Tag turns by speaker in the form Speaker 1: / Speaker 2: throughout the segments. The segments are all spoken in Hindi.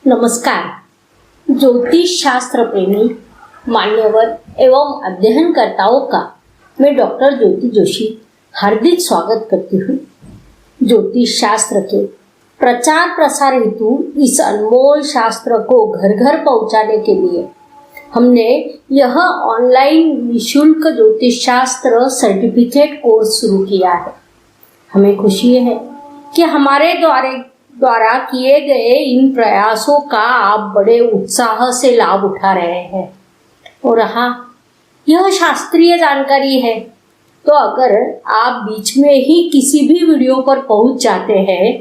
Speaker 1: नमस्कार। ज्योतिष शास्त्र प्रेमी मान्यवर एवं अध्ययनकर्ताओं का मैं डॉक्टर ज्योति जोशी हार्दिक स्वागत करती हूँ। ज्योतिष शास्त्र के प्रचार प्रसार हेतु इस अनमोल शास्त्र को घर घर पहुँचाने के लिए हमने यह ऑनलाइन निःशुल्क ज्योतिष शास्त्र सर्टिफिकेट कोर्स शुरू किया है। हमें खुशी है कि हमारे द्वारा किए गए इन प्रयासों का आप बड़े उत्साह से लाभ उठा रहे हैं। और हाँ, यह शास्त्रीय जानकारी है, तो अगर आप बीच में ही किसी भी वीडियो पर पहुंच जाते हैं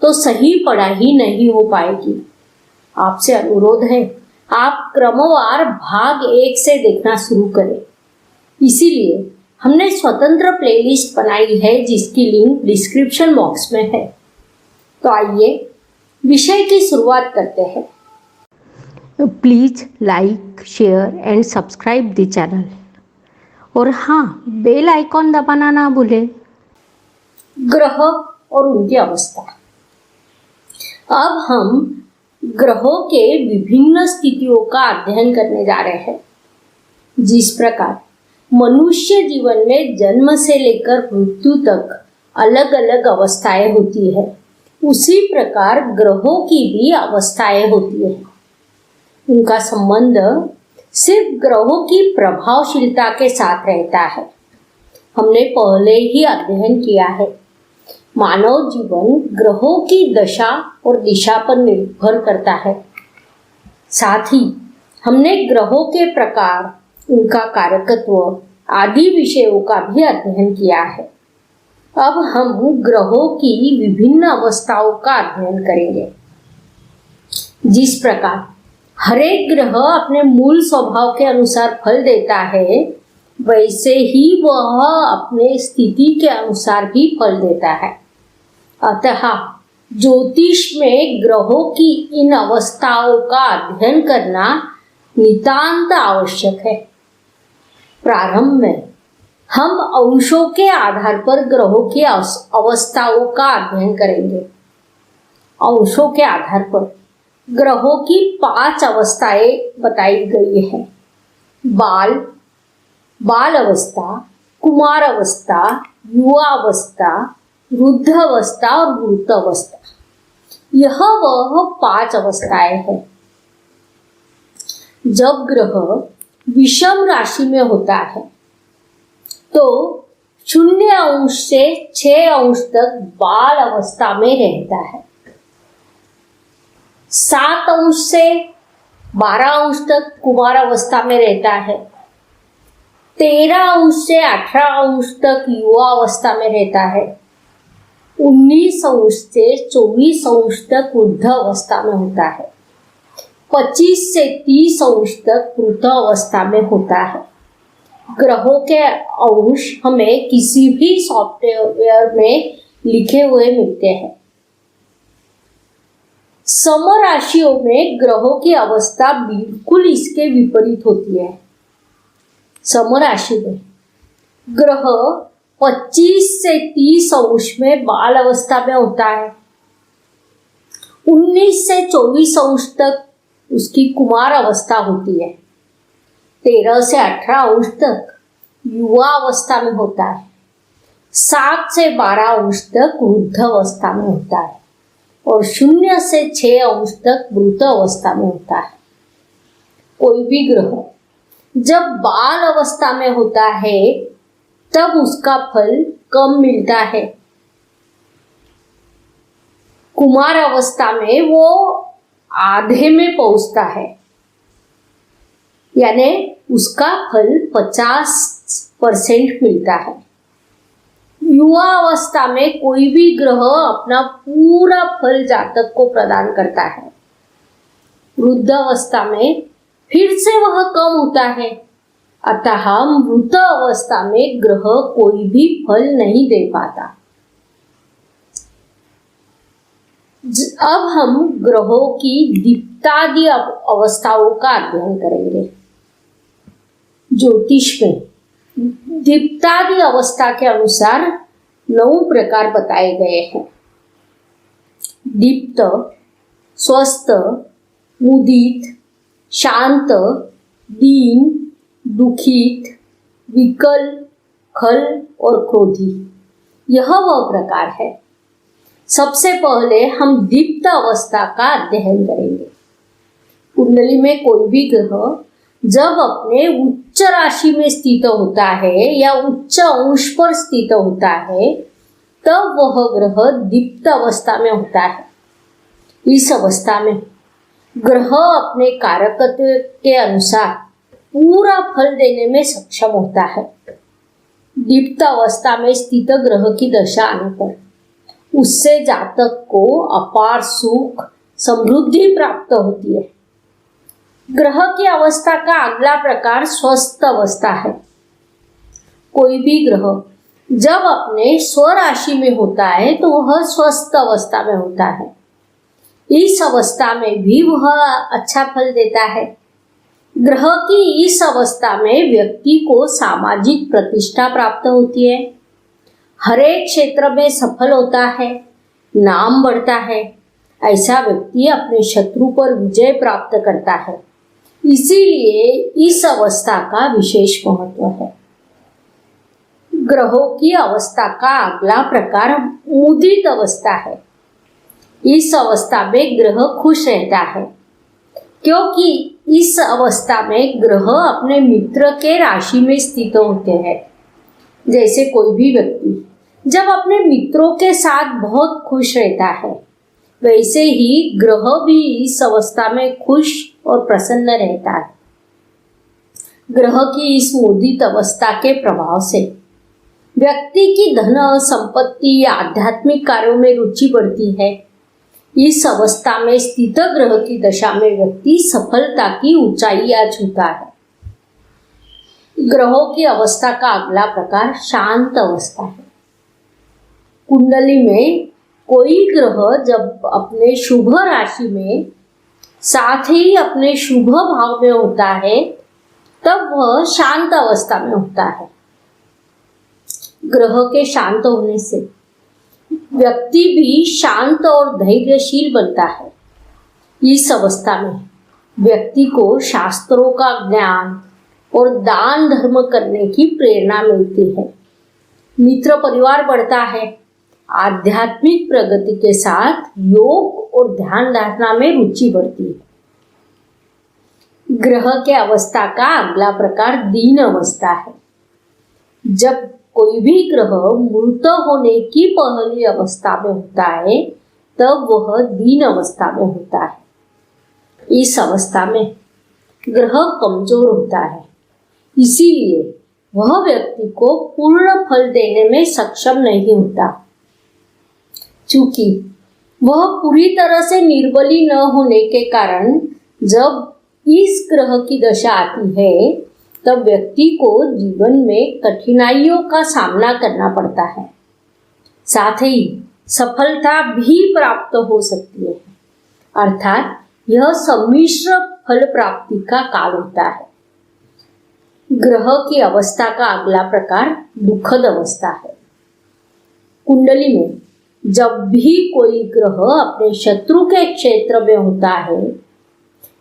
Speaker 1: तो सही पढ़ाई नहीं हो पाएगी। आपसे अनुरोध है, आप क्रमवार भाग 1 से देखना शुरू करें। इसीलिए हमने स्वतंत्र प्लेलिस्ट बनाई है जिसकी लिंक डिस्क्रिप्शन बॉक्स में है। तो आइए विषय की शुरुआत करते हैं। Please like, share and subscribe the channel. और हाँ, बेल आइकॉन दबाना ना भूलें। ग्रह और उनकी अवस्था। अब हम ग्रहों के विभिन्न स्थितियों का अध्ययन करने जा रहे हैं। जिस प्रकार मनुष्य जीवन में जन्म से लेकर मृत्यु तक अलग अलग अवस्थाएं होती है, उसी प्रकार ग्रहों की भी अवस्थाएं होती है। उनका संबंध सिर्फ ग्रहों की प्रभावशीलता के साथ रहता है। हमने पहले ही अध्ययन किया है, मानव जीवन ग्रहों की दशा और दिशा पर निर्भर करता है। साथ ही हमने ग्रहों के प्रकार, उनका कारकत्व आदि विषयों का भी अध्ययन किया है। अब हम ग्रहों की विभिन्न अवस्थाओं का अध्ययन करेंगे। जिस प्रकार हर एक ग्रह अपने मूल स्वभाव के अनुसार फल देता है, वैसे ही वह अपने स्थिति के अनुसार भी फल देता है। अतः ज्योतिष में ग्रहों की इन अवस्थाओं का अध्ययन करना नितांत आवश्यक है। प्रारंभ में हम अंशों के आधार पर ग्रहों की अवस्थाओं का अध्ययन करेंगे। अंशों के आधार पर ग्रहों की 5 अवस्थाएं बताई गई हैं। बाल अवस्था, कुमार अवस्था, युवा अवस्था, वृद्ध अवस्था और मृत अवस्था। यह वह 5 अवस्थाएं हैं। जब ग्रह विषम राशि में होता है तो 0° से 6° तक बाल अवस्था में रहता है। 7° से 12° तक कुमार अवस्था में रहता है। 13° से 18° तक युवा अवस्था में रहता है। 19° से 24° तक वृद्ध अवस्था में होता है। 25 से 30° तक मृत अवस्था में होता है। ग्रहों के अंश हमें किसी भी सॉफ्टवेयर में लिखे हुए मिलते हैं। समराशियों में ग्रहों की अवस्था बिल्कुल इसके विपरीत होती है। समराशि में ग्रह 25 से 30° में बाल अवस्था में होता है। 19 से 24° तक उसकी कुमार अवस्था होती है। 13 से 18° तक युवा अवस्था में होता है। 7 से 12° तक वृद्ध अवस्था में होता है और 0 से 6° तक मृत अवस्था में होता है। कोई भी ग्रह जब बाल अवस्था में होता है तब उसका फल कम मिलता है। कुमार अवस्था में वो आधे में पहुंचता है, यानी उसका फल 50% मिलता है। युवा अवस्था में कोई भी ग्रह अपना पूरा फल जातक को प्रदान करता है। वृद्ध अवस्था में फिर से वह कम होता है। अतः मृत अवस्था में ग्रह कोई भी फल नहीं दे पाता। अब हम ग्रहों की दीप्तादि अवस्थाओं का अध्ययन करेंगे। ज्योतिष में दीप्तादि अवस्था के अनुसार 9 प्रकार बताए गए हैं। दीप्त, स्वस्थ, मुदित, शांत, दीन, दुखित, विकल, खल और क्रोधी, यह वह प्रकार है। सबसे पहले हम दीप्त अवस्था का अध्ययन करेंगे। कुंडली में कोई भी ग्रह जब अपने उच्च राशि में स्थित होता है या उच्च अंश पर स्थित होता है, तब वह ग्रह दीप्त अवस्था में होता है। इस अवस्था में ग्रह अपने कारकत्व के अनुसार पूरा फल देने में सक्षम होता है। दीप्त अवस्था में स्थित ग्रह की दशा आने पर उससे जातक को अपार सुख, समृद्धि प्राप्त होती है। ग्रह की अवस्था का अगला प्रकार स्वस्थ अवस्था है। कोई भी ग्रह जब अपने स्वराशि में होता है तो वह स्वस्थ अवस्था में होता है। इस अवस्था में भी वह अच्छा फल देता है। ग्रह की इस अवस्था में व्यक्ति को सामाजिक प्रतिष्ठा प्राप्त होती है, हर एक क्षेत्र में सफल होता है, नाम बढ़ता है। ऐसा व्यक्ति अपने शत्रु पर विजय प्राप्त करता है। इसीलिए इस अवस्था का विशेष महत्व है। ग्रहों की अवस्था का अगला प्रकार मुदित अवस्था है। इस अवस्था में ग्रह खुश रहता है, क्योंकि इस अवस्था में ग्रह अपने मित्र के राशि में स्थित होते हैं। जैसे कोई भी व्यक्ति जब अपने मित्रों के साथ बहुत खुश रहता है, वैसे ही ग्रह भी इस अवस्था में खुश और प्रसन्न रहता है। ग्रह की इस मुदित अवस्था के प्रभाव से व्यक्ति की धन, संपत्ति, आध्यात्मिक कार्यों में रुचि बढ़ती है। इस अवस्था में स्थित ग्रह की दशा में व्यक्ति सफलता की ऊंचाइयां छूता है। ग्रहों की अवस्था का अगला प्रकार शांत अवस्था है। कुंडली में कोई ग्रह जब अपने शुभ राशि में साथ ही अपने शुभ भाव में होता है, तब वह शांत अवस्था में होता है। ग्रह के शांत होने से व्यक्ति भी शांत और धैर्यशील बनता है। इस अवस्था में व्यक्ति को शास्त्रों का ज्ञान और दान धर्म करने की प्रेरणा मिलती है। मित्र परिवार बढ़ता है। आध्यात्मिक प्रगति के साथ योग और ध्यान धारणा में रुचि बढ़ती है। ग्रह के अवस्था का अगला प्रकार दीन अवस्था है। जब कोई भी ग्रह मृत होने की पहली अवस्था में होता है, तब वह दीन अवस्था में होता है। इस अवस्था में ग्रह कमजोर होता है, इसीलिए वह व्यक्ति को पूर्ण फल देने में सक्षम नहीं होता। चूंकि वह पूरी तरह से निर्बली न होने के कारण जब इस ग्रह की दशा आती है, तब व्यक्ति को जीवन में कठिनाइयों का सामना करना पड़ता है। साथ ही सफलता भी प्राप्त हो सकती है, अर्थात यह सम्मिश्र फल प्राप्ति का काल होता है। ग्रह की अवस्था का अगला प्रकार दुखद अवस्था है। कुंडली में जब भी कोई ग्रह अपने शत्रु के क्षेत्र में होता है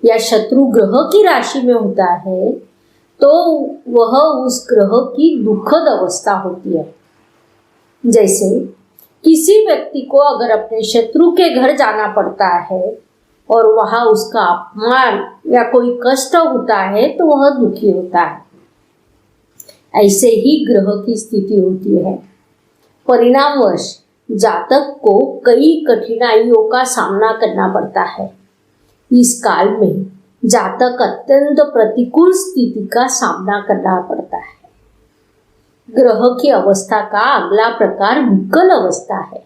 Speaker 1: या शत्रु ग्रह की राशि में होता है, तो वह उस ग्रह की दुखद अवस्था होती है। जैसे किसी व्यक्ति को अगर अपने शत्रु के घर जाना पड़ता है और वहां उसका अपमान या कोई कष्ट होता है, तो वह दुखी होता है। ऐसे ही ग्रह की स्थिति होती है। परिणामवश जातक को कई कठिनाइयों का सामना करना पड़ता है। इस काल में जातक अत्यंत प्रतिकूल स्थिति का सामना करना पड़ता है। ग्रह की अवस्था का अगला प्रकार विकल अवस्था है।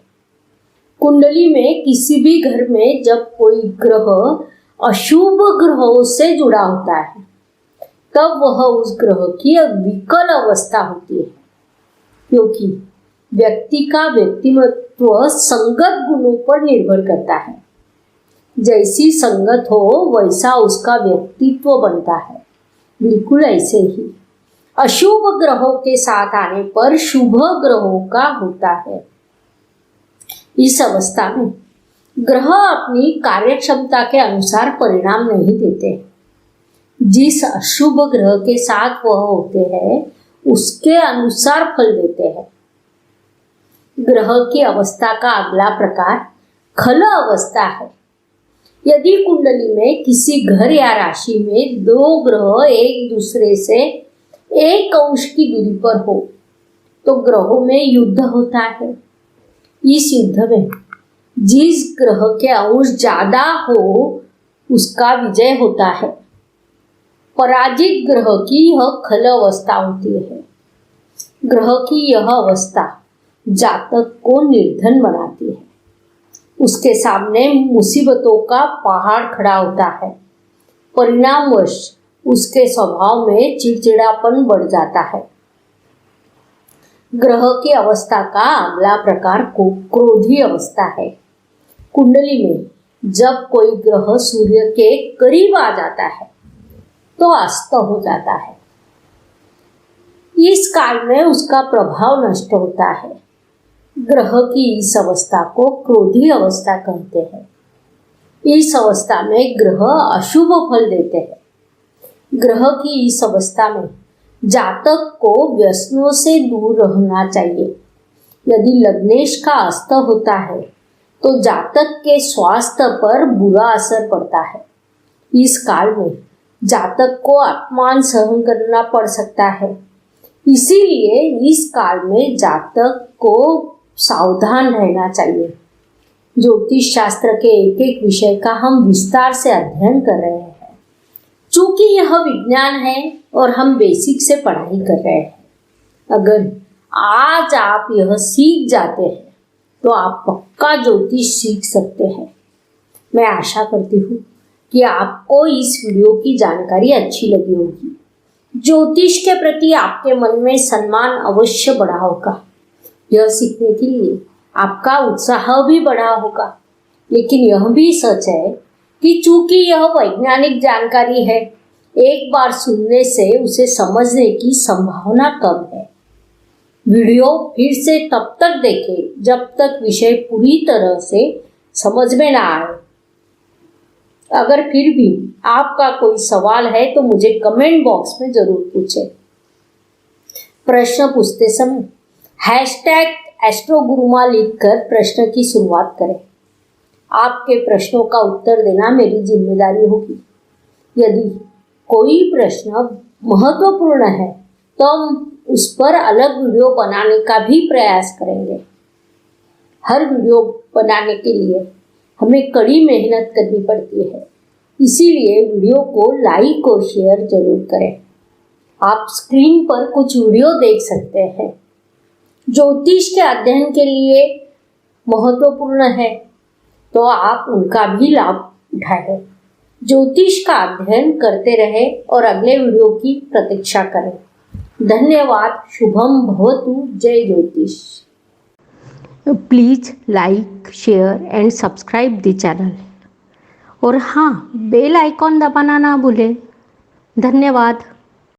Speaker 1: कुंडली में किसी भी घर में जब कोई ग्रह अशुभ ग्रहों से जुड़ा होता है, तब वह उस ग्रह की विकल अवस्था होती है, क्योंकि व्यक्ति का व्यक्तित्व संगत गुणों पर निर्भर करता है। जैसी संगत हो वैसा उसका व्यक्तित्व बनता है। बिल्कुल ऐसे ही अशुभ ग्रहों के साथ आने पर शुभ ग्रहों का होता है। इस अवस्था में ग्रह अपनी कार्यक्षमता के अनुसार परिणाम नहीं देते। जिस अशुभ ग्रह के साथ वह होते हैं उसके अनुसार फल देते हैं। ग्रह की अवस्था का अगला प्रकार खल अवस्था है। यदि कुंडली में किसी घर या राशि में दो ग्रह एक दूसरे से 1 अंश की दूरी पर हो तो ग्रहों में युद्ध होता है। इस युद्ध में जिस ग्रह के अंश ज्यादा हो उसका विजय होता है। पराजित ग्रह की यह खल अवस्था होती है। ग्रह की यह अवस्था जातक को निर्धन बनाती है। उसके सामने मुसीबतों का पहाड़ खड़ा होता है। परिणामवश उसके स्वभाव में चिड़चिड़ापन बढ़ जाता है। ग्रह की अवस्था का अगला प्रकार क्रोधी अवस्था है। कुंडली में जब कोई ग्रह सूर्य के करीब आ जाता है तो अस्त हो जाता है। इस काल में उसका प्रभाव नष्ट होता है। ग्रह की इस अवस्था को क्रोधी अवस्था कहते हैं। इस अवस्था में ग्रह अशुभ फल देते हैं। ग्रह की इस अवस्था में जातक को व्यसनों से दूर रहना चाहिए। यदि लग्नेश का अस्त होता है तो जातक के स्वास्थ्य पर बुरा असर पड़ता है। इस काल में जातक को अपमान सहन करना पड़ सकता है। इसीलिए इस काल में जातक को सावधान रहना चाहिए। ज्योतिष शास्त्र के एक एक विषय का हम विस्तार से अध्ययन कर रहे हैं। चूंकि यह विज्ञान है और हम बेसिक से पढ़ाई कर रहे हैं। अगर आज आप यह सीख जाते हैं तो आप पक्का ज्योतिष सीख सकते हैं। मैं आशा करती हूँ कि आपको इस वीडियो की जानकारी अच्छी लगी होगी। ज्योतिष के प्रति आपके मन में सम्मान अवश्य बढ़ा होगा। यह सीखने के लिए आपका उत्साह भी बढ़ा होगा। लेकिन यह भी सच है कि चूंकि यह वैज्ञानिक जानकारी है, एक बार सुनने से उसे समझने की संभावना कम है। वीडियो फिर से तब तक देखें जब तक विषय पूरी तरह से समझ में ना आए। अगर फिर भी आपका कोई सवाल है तो मुझे कमेंट बॉक्स में जरूर पूछें। प्रश्न पूछते समय #एस्ट्रोगुरुमा लिखकर प्रश्न की शुरुआत करें। आपके प्रश्नों का उत्तर देना मेरी जिम्मेदारी होगी। यदि कोई प्रश्न महत्वपूर्ण है तो हम उस पर अलग वीडियो बनाने का भी प्रयास करेंगे। हर वीडियो बनाने के लिए हमें कड़ी मेहनत करनी पड़ती है। इसीलिए वीडियो को लाइक और शेयर जरूर करें। आप स्क्रीन पर कुछ वीडियो देख सकते हैं। ज्योतिष के अध्ययन के लिए महत्वपूर्ण है तो आप उनका भी लाभ उठाएं। ज्योतिष का अध्ययन करते रहे और अगले वीडियो की प्रतीक्षा करें। धन्यवाद। शुभम भवतु। जय ज्योतिष। Please like, share and subscribe the channel. और हाँ, बेल आइकॉन दबाना ना भूलें। धन्यवाद।